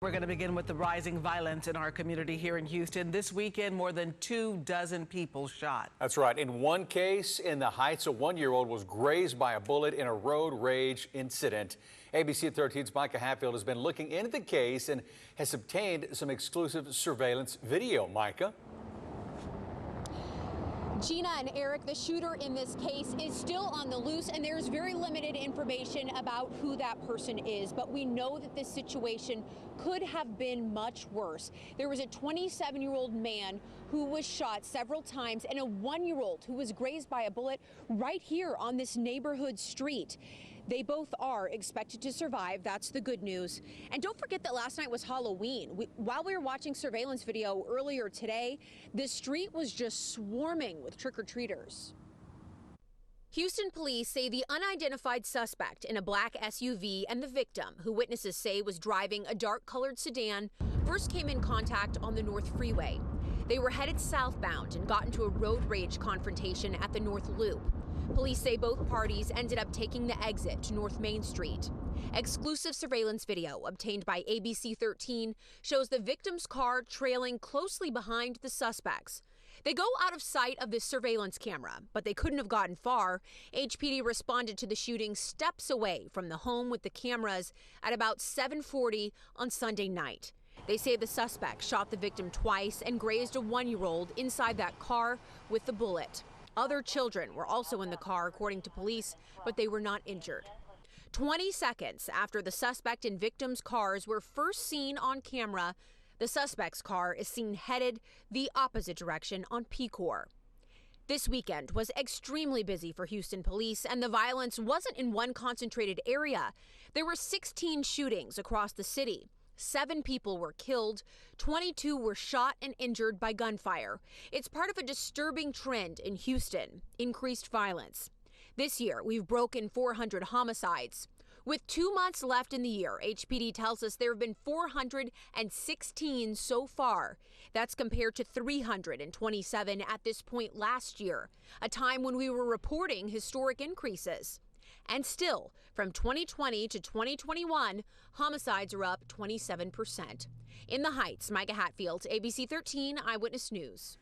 We're going to begin with the rising violence in our community here in Houston. This weekend, more than 24 people shot. That's right. In one case in the Heights, a 1-year-old was grazed by a bullet in a road rage incident. ABC13's Micah Hatfield has been looking into the case and has obtained some exclusive surveillance video. Micah? Gina and Eric, the shooter in this case is still on the loose, and there's very limited information about who that person is. But we know that this situation could have been much worse. There was a 27-year-old man who was shot several times and a 1-year-old who was grazed by a bullet right here on this neighborhood street. They both are expected to survive. That's the good news. And don't forget that last night was Halloween. While we were watching surveillance video earlier today, the street was just swarming with trick-or-treaters. Houston police say the unidentified suspect in a black SUV and the victim, who witnesses say was driving a dark-colored sedan, first came in contact on the North Freeway. They were headed southbound and got into a road rage confrontation at the North Loop. Police say both parties ended up taking the exit to North Main Street. Exclusive surveillance video obtained by ABC13 shows the victim's car trailing closely behind the suspects. They go out of sight of this surveillance camera, but they couldn't have gotten far. HPD responded to the shooting steps away from the home with the cameras at about 7:40 on Sunday night. They say the suspect shot the victim twice and grazed a 1-year-old inside that car with the bullet. Other children were also in the car, according to police, but they were not injured. 20 seconds after the suspect and victim's cars were first seen on camera, the suspect's car is seen headed the opposite direction on Pecor. This weekend was extremely busy for Houston police, and the violence wasn't in one concentrated area. There were 16 shootings across the city. 7 people were killed, 22 were shot and injured by gunfire. It's part of a disturbing trend in Houston, increased violence. This year, we've broken 400 homicides. With 2 months left in the year, HPD tells us there have been 416 so far. That's compared to 327 at this point last year, a time when we were reporting historic increases. And still, from 2020 to 2021, homicides are up 27%. In the Heights, Micah Hatfield, ABC13 Eyewitness News.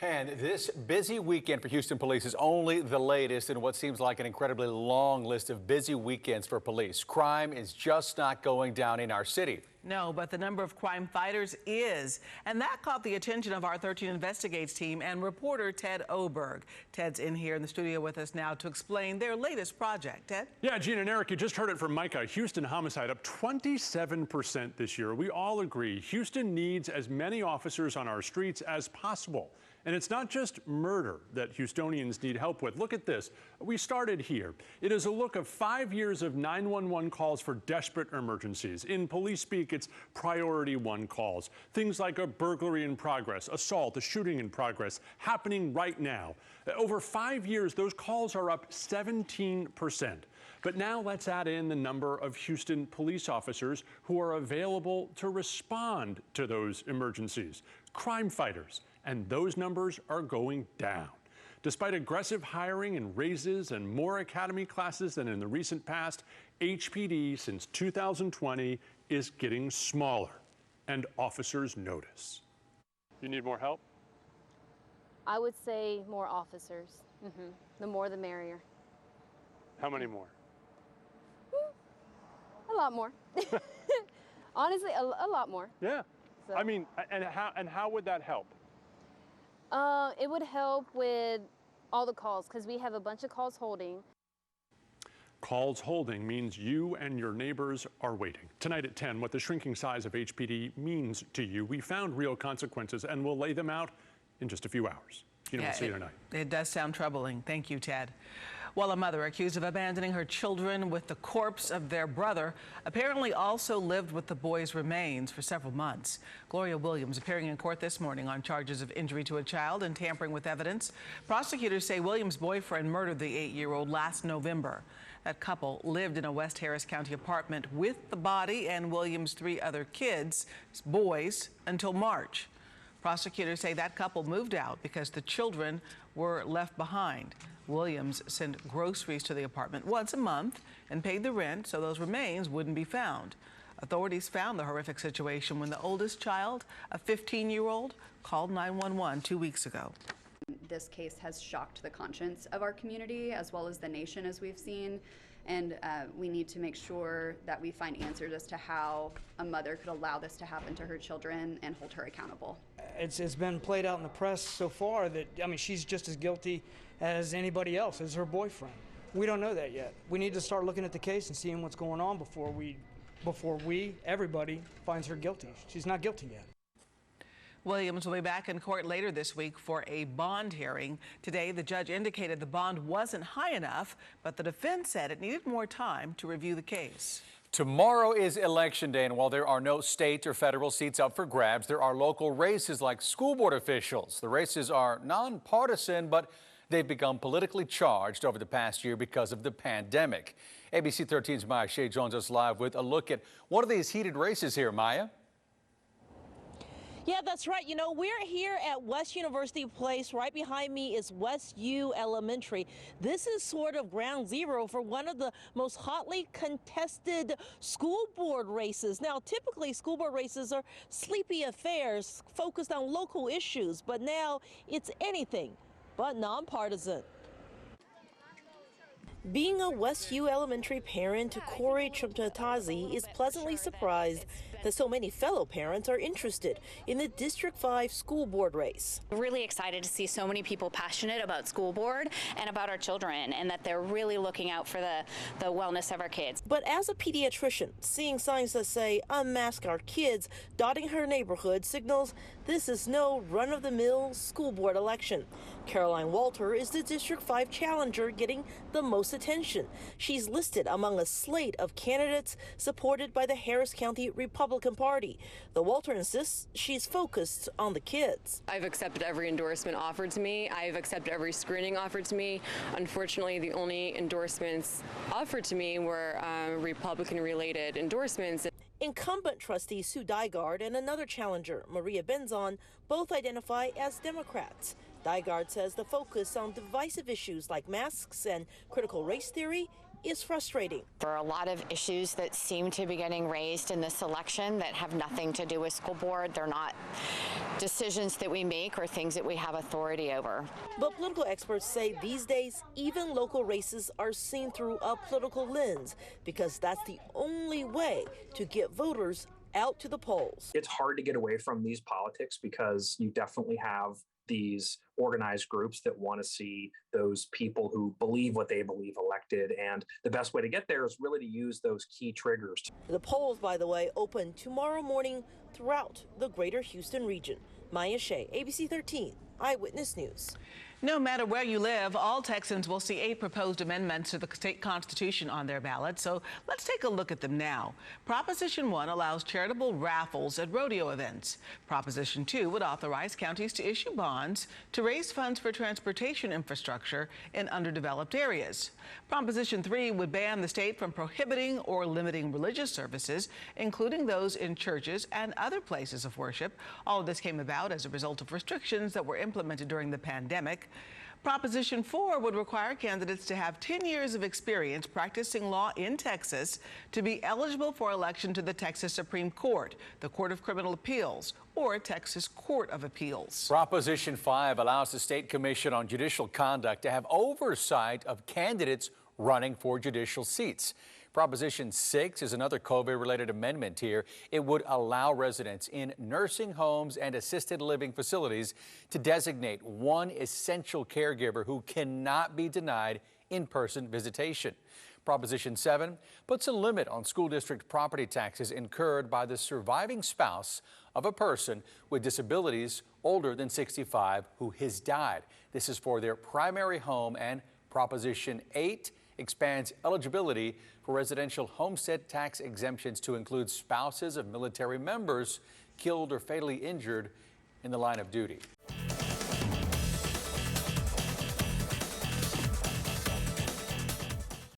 And this busy weekend for Houston police is only the latest in what seems like an incredibly long list of busy weekends for police. Crime is just not going down in our city. No, but the number of crime fighters is. And that caught the attention of our 13 Investigates team and reporter Ted Oberg. Ted's in here in the studio with us now to explain their latest project. Ted? Yeah, Gina and Eric, you just heard it from Micah. Houston homicide up 27% this year. We all agree Houston needs as many officers on our streets as possible. And it's not just murder that Houstonians need help with. Look at this. We started here. It is a look of 5 years of 911 calls for desperate emergencies. In police speak, it's priority 1 calls. Things like a burglary in progress, assault, a shooting in progress, happening right now. Over 5 years, those calls are up 17%. But now let's add in the number of Houston police officers who are available to respond to those emergencies. Crime fighters. And those numbers are going down. Despite aggressive hiring and raises and more academy classes than in the recent past, HPD since 2020 is getting smaller, and officers notice. You need more help? I would say more officers. The more the merrier. How many more? A lot more. Honestly, a lot more. Yeah. So. I mean, and how would that help? It would help with all the calls because we have a bunch of calls holding. Calls holding means you and your neighbors are waiting. Tonight at 10, what the shrinking size of HPD means to you. We found real consequences and we'll lay them out in just a few hours. You know, we'll see you tonight. It does sound troubling. Thank you, Ted. Well, a mother accused of abandoning her children with the corpse of their brother apparently also lived with the boy's remains for several months. Gloria Williams appearing in court this morning on charges of injury to a child and tampering with evidence. Prosecutors say Williams' boyfriend murdered the 8-year-old last November. That couple lived in a West Harris County apartment with the body and Williams' 3 other kids, boys, until March. Prosecutors say that couple moved out because the children were left behind. Williams sent groceries to the apartment once a month and paid the rent so those remains wouldn't be found. Authorities found the horrific situation when the oldest child, a 15-year-old, called 911 2 weeks ago. This case has shocked the conscience of our community as well as the nation, as we've seen. And we need to make sure that we find answers as to how a mother could allow this to happen to her children and hold her accountable. It's been played out in the press so far that, I mean, she's just as guilty as anybody else, as her boyfriend. We don't know that yet. We need to start looking at the case and seeing what's going on before everybody finds her guilty. She's not guilty yet. Williams will be back in court later this week for a bond hearing. Today, the judge indicated the bond wasn't high enough, but the defense said it needed more time to review the case. Tomorrow is Election Day, and while there are no state or federal seats up for grabs, there are local races like school board officials. The races are nonpartisan, but they've become politically charged over the past year because of the pandemic. ABC 13's Maya Shea joins us live with a look at one of these heated races here. Maya? Yeah, that's right. You know, we're here at West University Place. Right behind me is West U Elementary. This is sort of ground zero for one of the most hotly contested school board races. Now, typically school board races are sleepy affairs focused on local issues, but now it's anything but nonpartisan. Being a West U Elementary parent, Corey Trimpatazi is pleasantly surprised that so many fellow parents are interested in the District 5 school board race. Really excited to see so many people passionate about school board and about our children, and that they're really looking out for the wellness of our kids. But as a pediatrician, seeing signs that say unmask our kids dotting her neighborhood signals this is no run-of-the-mill school board election. Caroline Walter is the District 5 challenger getting the most attention. She's listed among a slate of candidates supported by the Harris County Republican Party. The Walter insists she's focused on the kids. I've accepted every endorsement offered to me. I've accepted every screening offered to me. Unfortunately, the only endorsements offered to me were Republican-related endorsements. Incumbent trustee Sue Dygard and another challenger, Maria Benzon, both identify as Democrats. Dygard says the focus on divisive issues like masks and critical race theory is frustrating. There are a lot of issues that seem to be getting raised in this election that have nothing to do with school board. They're not decisions that we make or things that we have authority over. But political experts say these days, even local races are seen through a political lens because that's the only way to get voters out to the polls. It's hard to get away from these politics because you definitely have these organized groups that want to see those people who believe what they believe elected. And the best way to get there is really to use those key triggers. The polls, by the way, open tomorrow morning throughout the greater Houston region. Maya Shea, ABC 13, Eyewitness News. No matter where you live, all Texans will see 8 proposed amendments to the state constitution on their ballot. So let's take a look at them now. Proposition 1 allows charitable raffles at rodeo events. Proposition 2 would authorize counties to issue bonds to raise funds for transportation infrastructure in underdeveloped areas. Proposition 3 would ban the state from prohibiting or limiting religious services, including those in churches and other places of worship. All of this came about as a result of restrictions that were implemented during the pandemic. Proposition 4 would require candidates to have 10 years of experience practicing law in Texas to be eligible for election to the Texas Supreme Court, the Court of Criminal Appeals, or Texas Court of Appeals. Proposition 5 allows the State Commission on Judicial Conduct to have oversight of candidates running for judicial seats. Proposition 6 is another COVID-related amendment here. It would allow residents in nursing homes and assisted living facilities to designate one essential caregiver who cannot be denied in-person visitation. Proposition 7 puts a limit on school district property taxes incurred by the surviving spouse of a person with disabilities older than 65 who has died. This is for their primary home. And Proposition 8 expands eligibility for residential homestead tax exemptions to include spouses of military members killed or fatally injured in the line of duty.